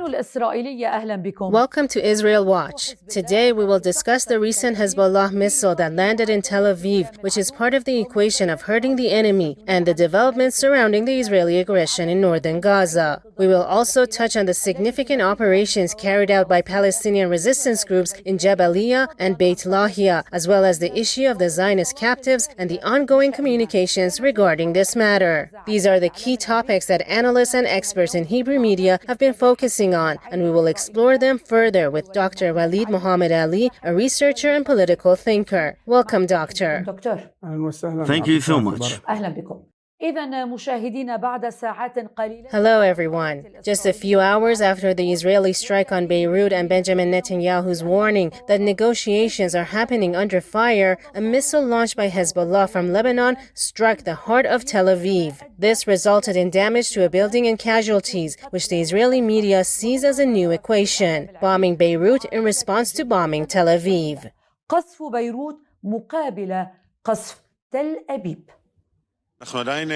Welcome to Israel Watch. Today we will discuss the recent Hezbollah missile that landed in Tel Aviv, which is part of the equation of hurting the enemy, and the developments surrounding the Israeli aggression in northern Gaza. We will also touch on the significant operations carried out by Palestinian resistance groups in Jabaliyah and Beit Lahia, as well as the issue of the Zionist captives and the ongoing communications regarding this matter. These are the key topics that analysts and experts in Hebrew media have been focusing on, and we will explore them further with Dr. Walid Muhammad Ali, a researcher and political thinker. Welcome, Doctor. Thank you so much. Hello, everyone. Just a few hours after the Israeli strike on Beirut and Benjamin Netanyahu's warning that negotiations are happening under fire, a missile launched by Hezbollah from Lebanon struck the heart of Tel Aviv. This resulted in damage to a building and casualties, which the Israeli media sees as a new equation, bombing Beirut in response to bombing Tel Aviv. قصف بيروت مقابل قصف تل أبيب. אנחנו עדיין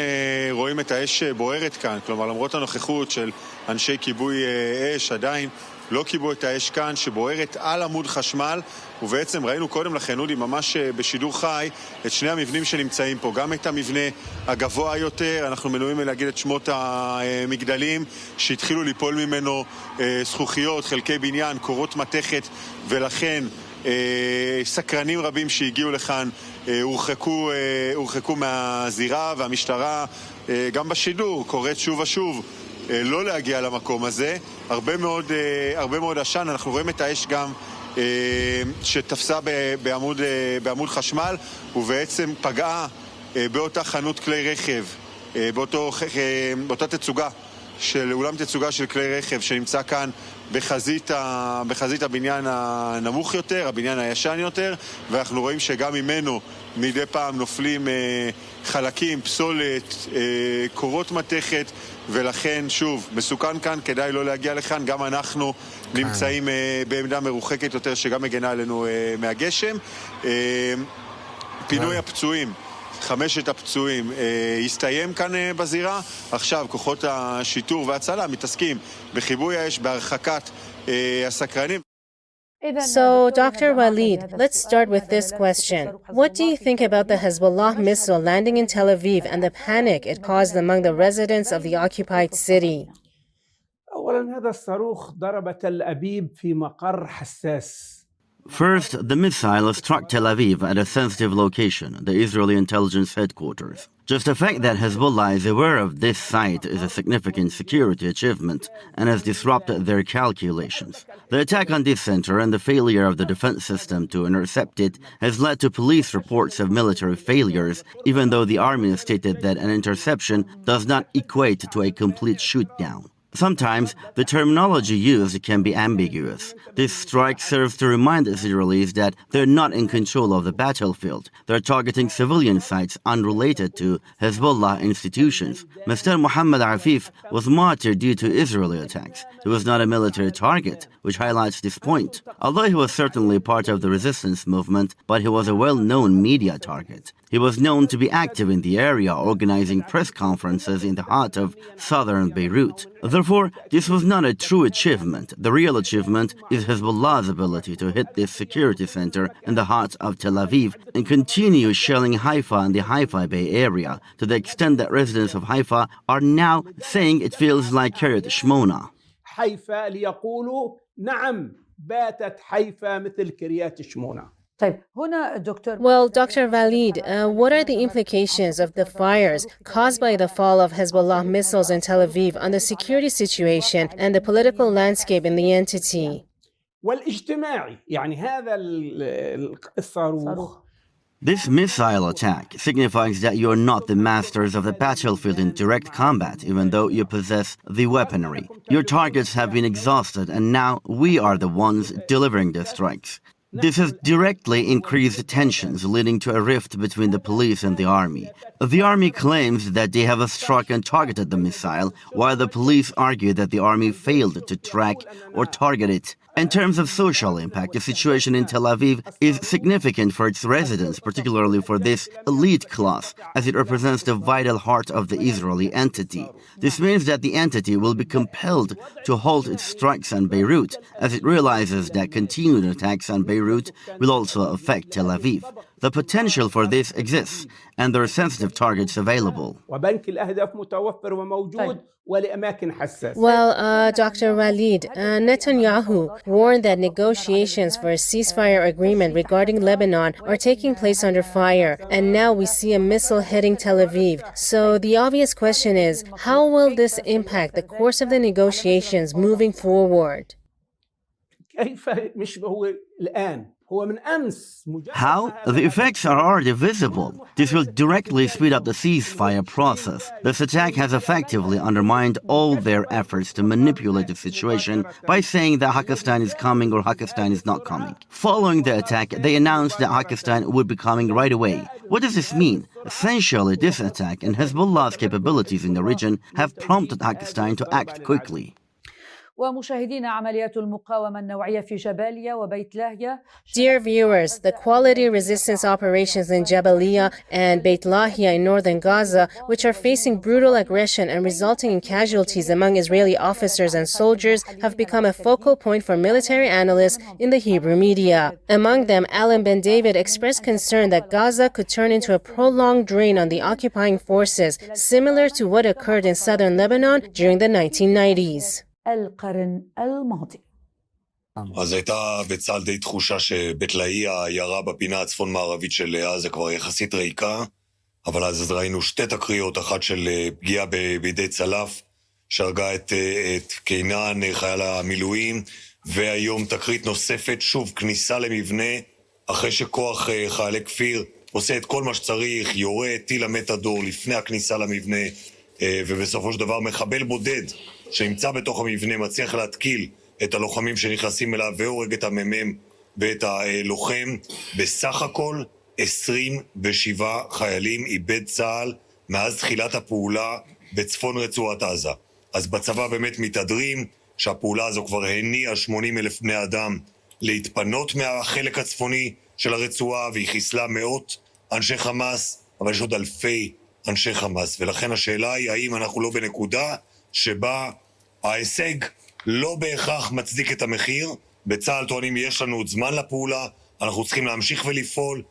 רואים את האש בוערת כאן, כלומר למרות הנוכחות של אנשי כיבוי אש, עדיין לא כיבו את האש כאן שבוערת על עמוד חשמל, ובעצם ראינו קודם לכן, אודי, ממש בשידור חי, את שני המבנים שנמצאים פה, גם את המבנה הגבוה יותר, אנחנו מנועים להגיד את שמות המגדלים, שהתחילו ליפול ממנו זכוכיות, חלקי בניין, קורות מתכת, ולכן סקרנים רבים שהגיעו לכאן הורחקו מהזירה, והמשטרה גם בשידור קוראת שוב ושוב לא להגיע למקום הזה. הרבה מאוד עשן, אנחנו רואים את האש גם שתפסה בעמוד חשמל, ובעצם פגעה באותה חנות כלי רכב, באותה תצוגה של אולם תצוגה של כלי רכב שנמצא כאן בחזית הבניין הנמוך יותר, הבניין הישן יותר, ואנחנו רואים שגם ממנו מדי פעם נופלים חלקים, פסולת, קורות מתכת, ולכן שוב, מסוכן כאן, כדאי לא להגיע לכאן, גם אנחנו נמצאים בעמדה מרוחקת יותר שגם מגנה עלינו מהגשם. פינוי הפצועים, 5 הפצועים הסתיים כאן בזירה. עכשיו כוחות השיטור וההצלה מתעסקים בחיבוי האש, בהרחקת הסקרנים. So, Dr. Walid, let's start with this question. What do you think about the Hezbollah missile landing in Tel Aviv and the panic it caused among the residents of the occupied city? أولاً هذا الصاروخ ضرب تل أبيب في مقر حساس. First, the missile struck Tel Aviv at a sensitive location, the Israeli intelligence headquarters. Just the fact that Hezbollah is aware of this site is a significant security achievement and has disrupted their calculations. The attack on this center and the failure of the defense system to intercept it has led to police reports of military failures, even though the army has stated that an interception does not equate to a complete shoot-down. Sometimes, the terminology used can be ambiguous. This strike serves to remind Israelis that they're not in control of the battlefield. They're targeting civilian sites unrelated to Hezbollah institutions. Mr. Muhammad Afif was martyred due to Israeli attacks. He was not a military target, which highlights this point. Although he was certainly part of the resistance movement, but he was a well-known media target. He was known to be active in the area, organizing press conferences in the heart of southern Beirut. Therefore, this was not a true achievement. The real achievement is Hezbollah's ability to hit this security center in the heart of Tel Aviv and continue shelling Haifa and the Haifa Bay area to the extent that residents of Haifa are now saying it feels like Kiryat Shmona. حيفا ليقولوا نعم باتت حيفا مثل كريات شمونة. Well, Dr. Walid, what are the implications of the fires caused by the fall of Hezbollah missiles in Tel Aviv on the security situation and the political landscape in the entity? والاجتماعي يعني هذا الصاروخ. This missile attack signifies that you are not the masters of the battlefield in direct combat, even though you possess the weaponry. Your targets have been exhausted, and now we are the ones delivering the strikes. This has directly increased tensions, leading to a rift between the police and the army. The army claims that they have struck and targeted the missile, while the police argue that the army failed to track or target it. In terms of social impact, the situation in Tel Aviv is significant for its residents, particularly for this elite class, as it represents the vital heart of the Israeli entity. This means that the entity will be compelled to halt its strikes on Beirut, as it realizes that continued attacks on Beirut will also affect Tel Aviv. The potential for this exists, and there are sensitive targets available. وبنك الأهداف متوفر وموجود ولأماكن حساسة. Well, Dr. Walid, Netanyahu warned that negotiations for a ceasefire agreement regarding Lebanon are taking place under fire, and now we see a missile hitting Tel Aviv. So the obvious question is, how will this impact the course of the negotiations moving forward? كيف مش هو الآن هو من أمس. How? The effects are already visible. This will directly speed up the ceasefire process. This attack has effectively undermined all their efforts to manipulate the situation by saying that Pakistan is coming or Pakistan is not coming. Following the attack, they announced that Pakistan would be coming right away. What does this mean? Essentially, this attack and Hezbollah's capabilities in the region have prompted Pakistan to act quickly. ومشاهدينا عمليات المقاومة النوعية في جباليا وبيت لاهيا. Dear viewers, the quality resistance operations in Jabalia and Beit Lahia in northern Gaza, which are facing brutal aggression and resulting in casualties among Israeli officers and soldiers, have become a focal point for military analysts in the Hebrew media. Among them, Alan Ben David expressed concern that Gaza could turn into a prolonged drain on the occupying forces, similar to what occurred in southern Lebanon during the 1990s. القرن الماضي. אז הייתה בצה"ל די תחושה שבית לאהיא, העיירה בפינה הצפון-מערבית של עזה כבר יחסית ריקה, אבל אז ראינו שתי תקריות, אחת של פגיעה בידי צלף, שהרגה את קינן, חייל המילואים, והיום תקרית נוספת, שוב כניסה למבנה, אחרי שכוח חיילי כפיר עושה את כל מה שצריך, יורה טיל המטאדור לפני הכניסה למבנה, ובסופו של דבר מחבל בודד שנמצא בתוך המבנה מצליח להתקיל את הלוחמים שנכנסים אליו והורג את המ"מ ואת הלוחם. בסך הכל 27 חיילים איבד צה"ל מאז תחילת הפעולה בצפון רצועת עזה. אז בצבא באמת מתהדרים שהפעולה הזו כבר הניעה 80,000 בני אדם להתפנות מהחלק הצפוני של הרצועה, והיא חיסלה מאות אנשי חמאס, אבל יש עוד אלפי אנשי חמאס, ולכן השאלה היא האם אנחנו לא בנקודה שבה ההישג לא בהכרח מצדיק את המחיר. בצה"ל טוענים יש לנו עוד זמן לפעולה, אנחנו צריכים להמשיך ולפעול,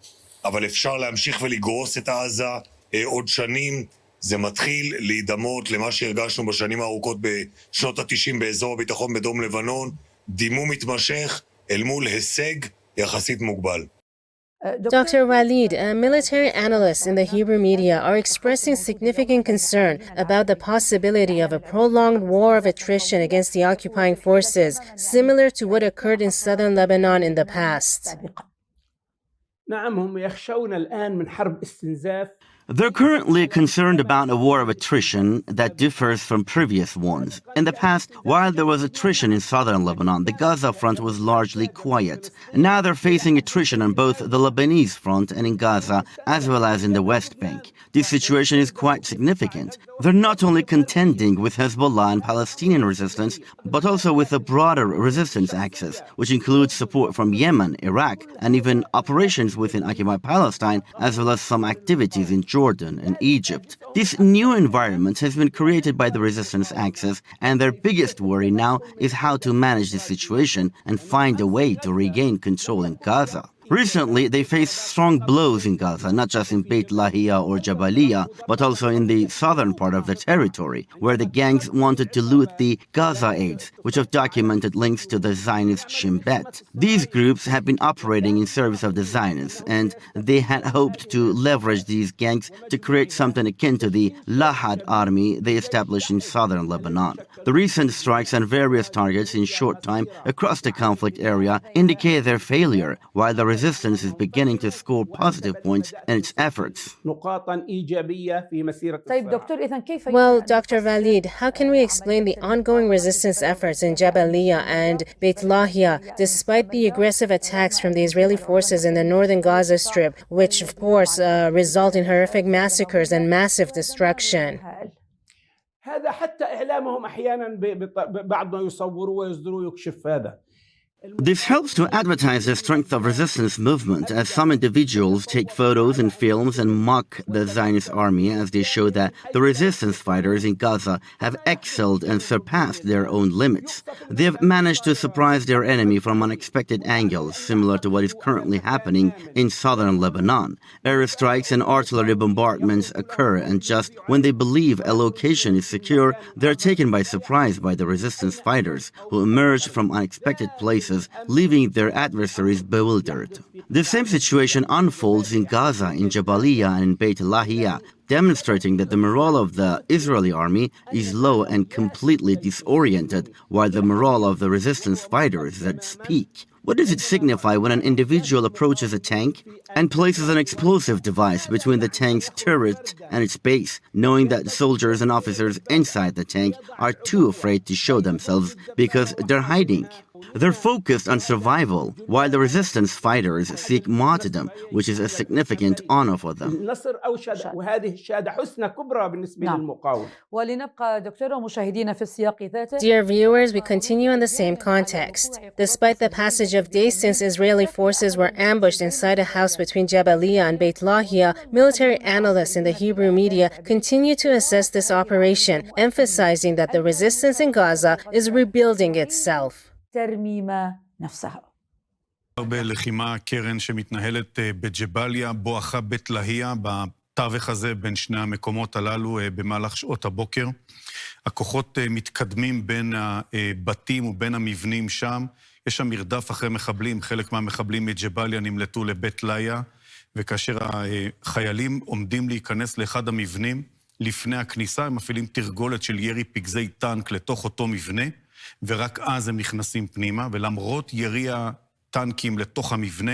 אבל אפשר להמשיך ולגרוס את עזה עוד שנים. זה מתחיל להידמות למה שהרגשנו בשנים הארוכות בשנות ה-90 באזור הביטחון בדרום לבנון, דימום מתמשך אל מול הישג יחסית מוגבל. Dr. Walid, military analysts in the Hebrew media are expressing significant concern about the possibility of a prolonged war of attrition against the occupying forces, similar to what occurred in southern Lebanon in the past. نعم هم يخشون الآن من حرب استنزاف. They're currently concerned about a war of attrition that differs from previous ones. In the past, while there was attrition in southern Lebanon, the Gaza front was largely quiet. Now they're facing attrition on both the Lebanese front and in Gaza, as well as in the West Bank. This situation is quite significant. They're not only contending with Hezbollah and Palestinian resistance, but also with a broader resistance axis, which includes support from Yemen, Iraq, and even operations within occupied Palestine, as well as some activities in Jordan and Egypt. This new environment has been created by the resistance axis, and their biggest worry now is how to manage the situation and find a way to regain control in Gaza. Recently, they faced strong blows in Gaza, not just in Beit Lahia or Jabalia, but also in the southern part of the territory, where the gangs wanted to loot the Gaza aids, which have documented links to the Zionist Shin Bet. These groups have been operating in service of the Zionists, and they had hoped to leverage these gangs to create something akin to the Lahad army they established in southern Lebanon. The recent strikes on various targets in short time across the conflict area indicate their failure, while the resistance is beginning to score positive points in its efforts. Well, Dr. Walid, how can we explain the ongoing resistance efforts in Jabalia and Beit Lahia, despite the aggressive attacks from the Israeli forces in the northern Gaza Strip, which of course result in horrific massacres and massive destruction? هذا حتى إعلامهم أحيانا بعد ما يصوروا ويصدروا يكشف هذا. This helps to advertise the strength of resistance movement, as some individuals take photos and films and mock the Zionist army as they show that the resistance fighters in Gaza have excelled and surpassed their own limits. They have managed to surprise their enemy from unexpected angles, similar to what is currently happening in southern Lebanon. Airstrikes and artillery bombardments occur, and just when they believe a location is secure, they are taken by surprise by the resistance fighters, who emerge from unexpected places, leaving their adversaries bewildered. The same situation unfolds in Gaza, in Jabalia and in Beit Lahia, demonstrating that the morale of the Israeli army is low and completely disoriented, while the morale of the resistance fighters is at its peak. What does it signify when an individual approaches a tank and places an explosive device between the tank's turret and its base, knowing that soldiers and officers inside the tank are too afraid to show themselves because they're hiding? They're focused on survival, while the resistance fighters seek martyrdom, which is a significant honor for them. النصر أوشك وهذه الشهادة حسنى كبرى بالنسبة للمقاومة. ولنبقى دكتور مشاهدينا في السياق ذاته. Dear viewers, we continue in the same context. Despite the passage of days since Israeli forces were ambushed inside a house between Jabalia and Beit Lahia, military analysts in the Hebrew media continue to assess this operation, emphasizing that the resistance in Gaza is rebuilding itself. ترميم نفسها. בלחימה קרן שמתנהלת בג'באליה, בואכה בית להיה, בתווך הזה בין שני המקומות הללו במהלך שעות הבוקר. הכוחות מתקדמים בין הבתים ובין המבנים שם. יש שם מרדף אחרי מחבלים, חלק מהמחבלים מג'באליה נמלטו לבית להיה, וכאשר החיילים עומדים להיכנס לאחד המבנים, לפני הכניסה הם מפעילים תרגולת של ירי פגזי טנק לתוך אותו מבנה, ורק אז הם נכנסים פנימה, ולמרות ירי הטנקים לתוך המבנה,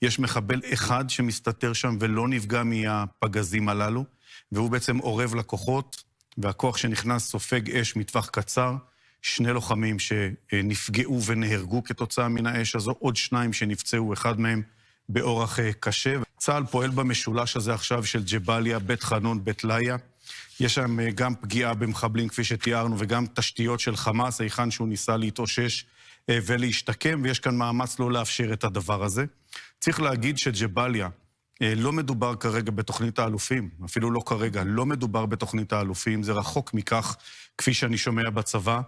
יש מחבל אחד שמסתתר שם ולא נפגע מהפגזים הללו, והוא בעצם עורב לכוחות, והכוח שנכנס סופג אש מטווח קצר, שני לוחמים שנפגעו ונהרגו כתוצאה מן האש הזו, עוד שניים שנפצעו, אחד מהם באורח קשה. צה"ל פועל במשולש הזה עכשיו של ג'באליה, בית חנון, בית ליה. יש שם גם פגיעה במחבלים כפי שתיארנו, וגם תשתיות של חמאס, היכן שהוא ניסה להתאושש ולהשתקם, ויש כאן מאמץ לא לאפשר את הדבר הזה. צריך להגיד שג'באליה לא מדובר כרגע בתוכנית האלופים, אפילו לא כרגע, לא מדובר בתוכנית האלופים, זה רחוק מכך כפי שאני שומע בצבא.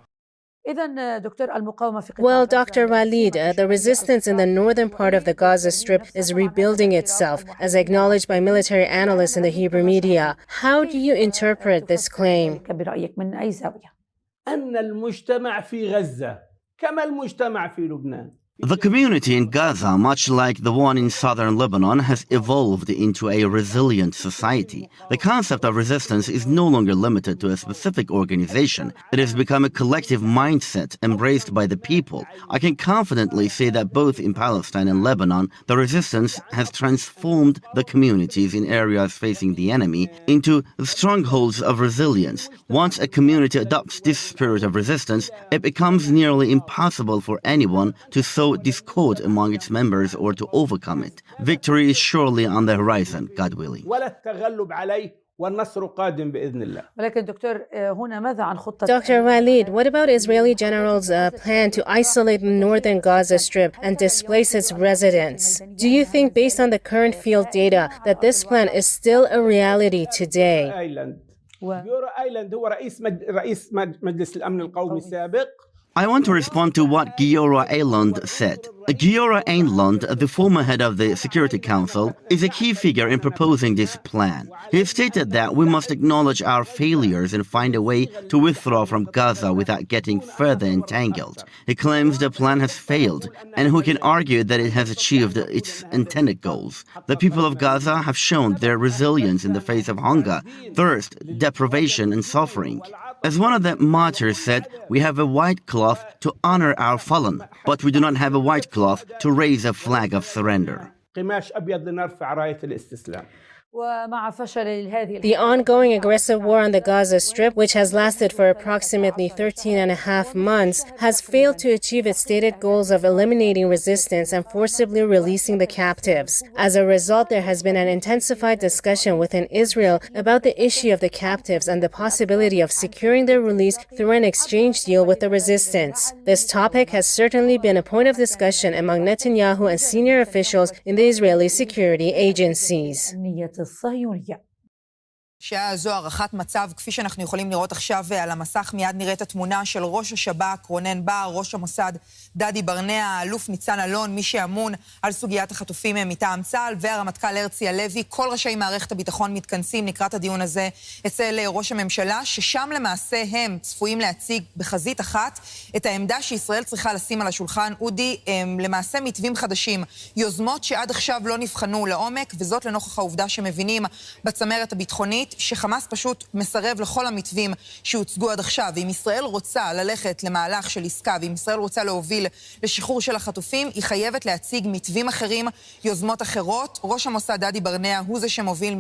Well, Dr. Walid, the resistance in the northern part of the Gaza Strip is rebuilding itself, as acknowledged by military analysts in the Hebrew media. How do you interpret this claim? أن المجتمع في غزة كما المجتمع في لبنان. The community in Gaza, much like the one in southern Lebanon, has evolved into a resilient society. The concept of resistance is no longer limited to a specific organization. It has become a collective mindset embraced by the people. I can confidently say that both in Palestine and Lebanon, the resistance has transformed the communities in areas facing the enemy into strongholds of resilience. Once a community adopts this spirit of resistance, it becomes nearly impossible for anyone to sow discord among its members or to overcome it. Victory is surely on the horizon, God willing. Dr. Walid, what about Israeli generals' plan to isolate the northern Gaza Strip and displace its residents? Do you think, based on the current field data, that this plan is still a reality today? I want to respond to what Giora Eiland said. Giora Eiland, the former head of the Security Council, is a key figure in proposing this plan. He stated that we must acknowledge our failures and find a way to withdraw from Gaza without getting further entangled. He claims the plan has failed, and who can argue that it has achieved its intended goals. The people of Gaza have shown their resilience in the face of hunger, thirst, deprivation, and suffering. As one of the martyrs said, we have a white cloth to honor our fallen, but we do not have a white cloth to raise a flag of surrender. The ongoing aggressive war on the Gaza Strip, which has lasted for approximately 13.5 months, has failed to achieve its stated goals of eliminating resistance and forcibly releasing the captives. As a result, there has been an intensified discussion within Israel about the issue of the captives and the possibility of securing their release through an exchange deal with the resistance. This topic has certainly been a point of discussion among Netanyahu and senior officials in the Israeli security agencies. שזו הערכת מצב, כפי שאנחנו יכולים לראות עכשיו על המסך, מיד נראית התמונה של ראש השב"כ, רונן בר, ראש המוסד דדי ברנע, האלוף ניצן אלון, מי שאמון על סוגיית החטופים מטעם צה"ל, והרמטכ"ל הרצי הלוי. כל ראשי מערכת הביטחון מתכנסים לקראת הדיון הזה אצל ראש הממשלה, ששם למעשה הם צפויים להציג בחזית אחת את העמדה שישראל צריכה לשים על השולחן. אודי, למעשה מתווים חדשים, יוזמות שעד עכשיו לא נבחנו לעומק, וזאת לנוכח העובדה שמבינים בצמרת הביטחונית שחמאס פשוט מסרב לכל המתווים שהוצגו עד עכשיו. ואם ישראל רוצה ללכת למהלך של עסקה, ואם ישראל רוצה להוביל לשחרור של החטופים, היא חייבת להציג מתווים אחרים, יוזמות אחרות. ראש המוסד דדי ברנע הוא זה שמוביל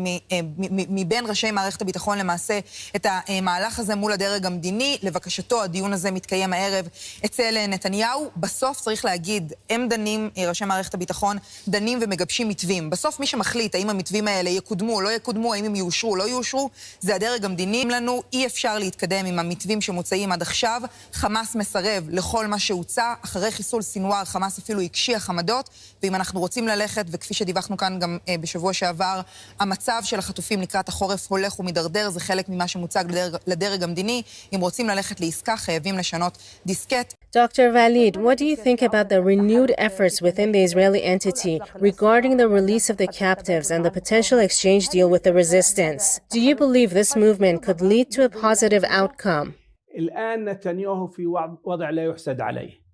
מבין ראשי מערכת הביטחון למעשה את המהלך הזה מול הדרג המדיני. לבקשתו הדיון הזה מתקיים הערב אצל נתניהו. בסוף צריך להגיד, הם דנים, ראשי מערכת הביטחון דנים ומגבשים מתווים. בסוף מי שמחליט האם המתווים האלה יקודמו או לא יקודמו, האם הם יאושרו לא יאושרו, זה הדרג המדיני. לנו אי אפשר להתקדם עם המתווים שמוצאים עד עכשיו. חמאס מסרב לכל מה שהוצע. אחרי חיסול סינואר, חמאס אפילו הקשיח עמדות, ואם אנחנו רוצים ללכת, וכפי שדיווחנו כאן גם בשבוע שעבר, המצב של החטופים לקראת החורף הולך ומדרדר, זה חלק ממה שמוצג לדרג המדיני. אם רוצים ללכת לעסקה, חייבים לשנות דיסקט. Dr. Valid, what do you think about the renewed efforts within the Israeli entity regarding the release of the captives and the potential exchange deal with the resistance? Do you believe this movement could lead to a positive outcome? الآن نتنياهو في وضع لا يحسد عليه.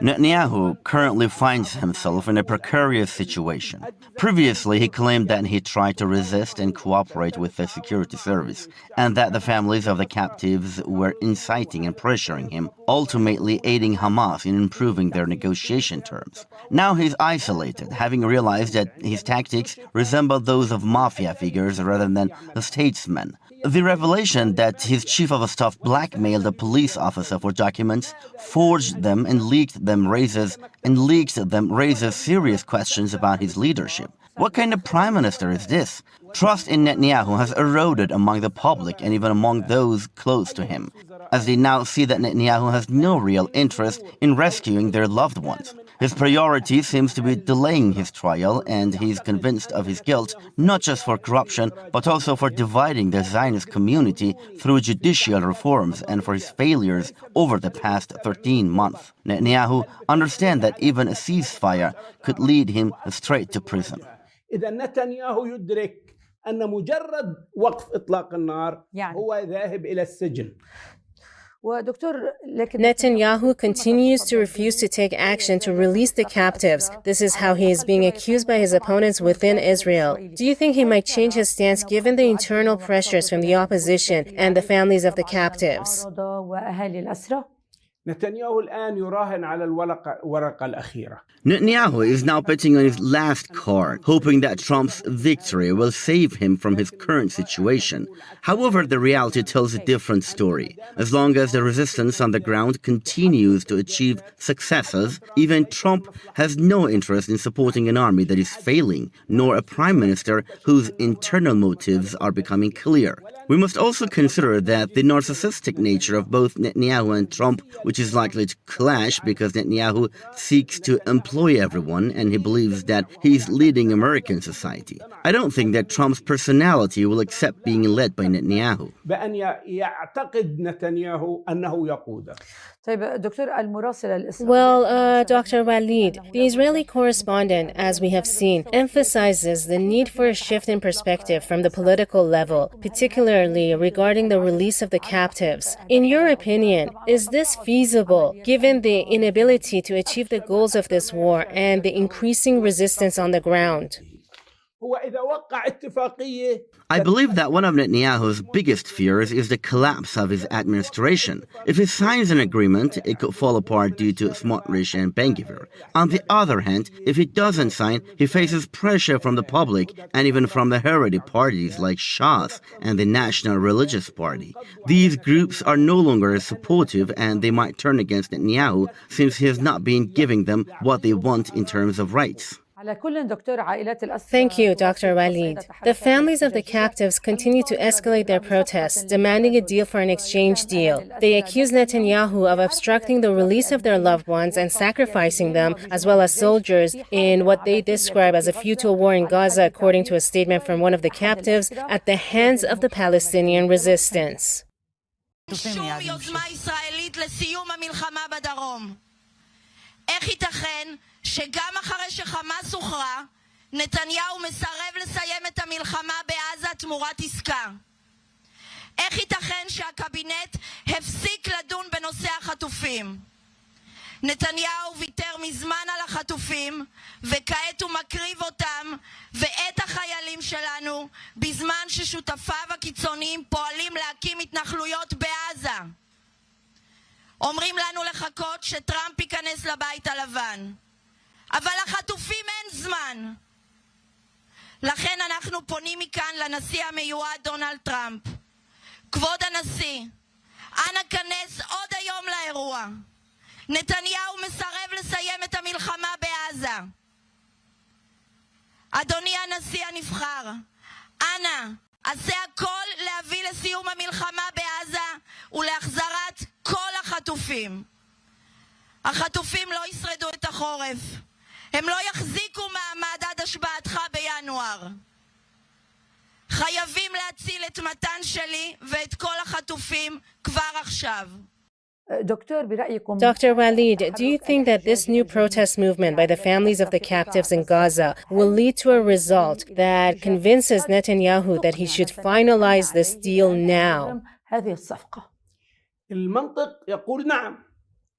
Netanyahu currently finds himself in a precarious situation. Previously, he claimed that he tried to resist and cooperate with the security service, and that the families of the captives were inciting and pressuring him, ultimately aiding Hamas in improving their negotiation terms. Now he's isolated, having realized that his tactics resemble those of mafia figures rather than the statesmen. The revelation that his chief of staff blackmailed a police officer for documents, forged them and leaked them raises serious questions about his leadership. What kind of prime minister is this? Trust in Netanyahu has eroded among the public and even among those close to him, as they now see that Netanyahu has no real interest in rescuing their loved ones. His priority seems to be delaying his trial, and he's convinced of his guilt, not just for corruption, but also for dividing the Zionist community through judicial reforms and for his failures over the past 13 months. Netanyahu understands that even a ceasefire could lead him straight to prison. إذا نتنياهو يدرك أن مجرد وقف إطلاق النار هو ذاهب إلى السجن. Netanyahu continues to refuse to take action to release the captives. This is how he is being accused by his opponents within Israel. Do you think he might change his stance given the internal pressures from the opposition and the families of the captives? نتنياهو الآن يراهن على الورقة الأخيرة. Netanyahu is now betting on his last card, hoping that Trump's victory will save him from his current situation. However, the reality tells a different story. As long as the resistance on the ground continues to achieve successes, even Trump has no interest in supporting an army that is failing, nor a prime minister whose internal motives are becoming clear. We must also consider that the narcissistic nature of both Netanyahu and Trump, which is likely to clash because Netanyahu seeks to employ everyone and he believes that he's leading American society. I don't think that Trump's personality will accept being led by Netanyahu. بأن يعتقد نتنياهو أنه يقوده. Well, Dr. Walid, the Israeli correspondent, as we have seen, emphasizes the need for a shift in perspective from the political level, particularly regarding the release of the captives. In your opinion, is this feasible, given the inability to achieve the goals of this war and the increasing resistance on the ground? هو إذا وقع اتفاقية. I believe that one of Netanyahu's biggest fears is the collapse of his administration. If he signs an agreement, it could fall apart due to Smotrich and Ben-Gvir. On the other hand, if he doesn't sign, he faces pressure from the public and even from the heritage parties like Shas and the National Religious Party. These groups are no longer as supportive and they might turn against Netanyahu since he has not been giving them what they want in terms of rights. Thank you, Dr. Walid. The families of the captives continue to escalate their protests, demanding a deal for an exchange deal. They accuse Netanyahu of obstructing the release of their loved ones and sacrificing them, as well as soldiers, in what they describe as a futile war in Gaza, according to a statement from one of the captives, at the hands of the Palestinian resistance. שגם אחרי שחמאס הוכרע, נתניהו מסרב לסיים את המלחמה בעזה תמורת עסקה. איך ייתכן שהקבינט הפסיק לדון בנושא החטופים? נתניהו ויתר מזמן על החטופים, וכעת הוא מקריב אותם ואת החיילים שלנו, בזמן ששותפיו הקיצוניים פועלים להקים התנחלויות בעזה. אומרים לנו לחכות שטראמפ ייכנס לבית הלבן. אבל לחטופים אין זמן. לכן אנחנו פונים מכאן לנשיא המיועד דונלד טראמפ. כבוד הנשיא, אנא כנס עוד היום לאירוע. נתניהו מסרב לסיים את המלחמה בעזה. אדוני הנשיא הנבחר, אנא, עשה הכל להביא לסיום המלחמה בעזה ולהחזרת כל החטופים. החטופים לא ישרדו את החורף. הם לא יחזיקו מעמד עד השבעתך בינואר. חייבים להציל את מתן שלי ואת כל החטופים כבר עכשיו. Dr. Walid, do you think that this new protest movement by the families of the captives in Gaza will lead to a result that convinces Netanyahu that he should finalize this deal now? المنطق يقول نعم،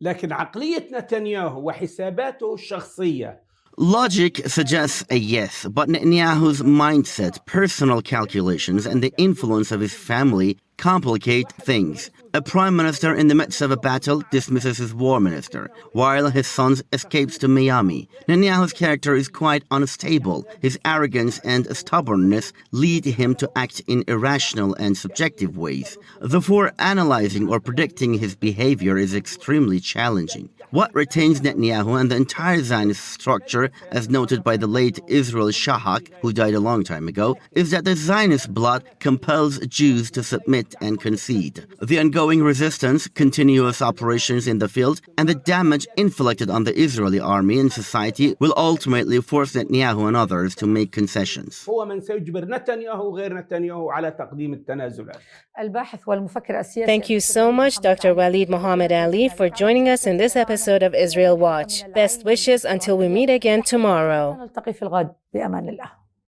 لكن عقلية نتنياهو وحساباته الشخصية. Logic suggests a yes, but Netanyahu's mindset, personal calculations, and the influence of his family complicate things. A prime minister in the midst of a battle dismisses his war minister, while his son escapes to Miami. Netanyahu's character is quite unstable. His arrogance and stubbornness lead him to act in irrational and subjective ways. Therefore, analyzing or predicting his behavior is extremely challenging. What retains Netanyahu and the entire Zionist structure, as noted by the late Israel Shahak, who died a long time ago, is that the Zionist blood compels Jews to submit and concede. The ongoing resistance, continuous operations in the field, and the damage inflicted on the Israeli army and society will ultimately force Netanyahu and others to make concessions. Thank you so much, Dr. Walid Mohammed Ali, for joining us in this episode of Israel Watch. Best wishes until we meet again tomorrow.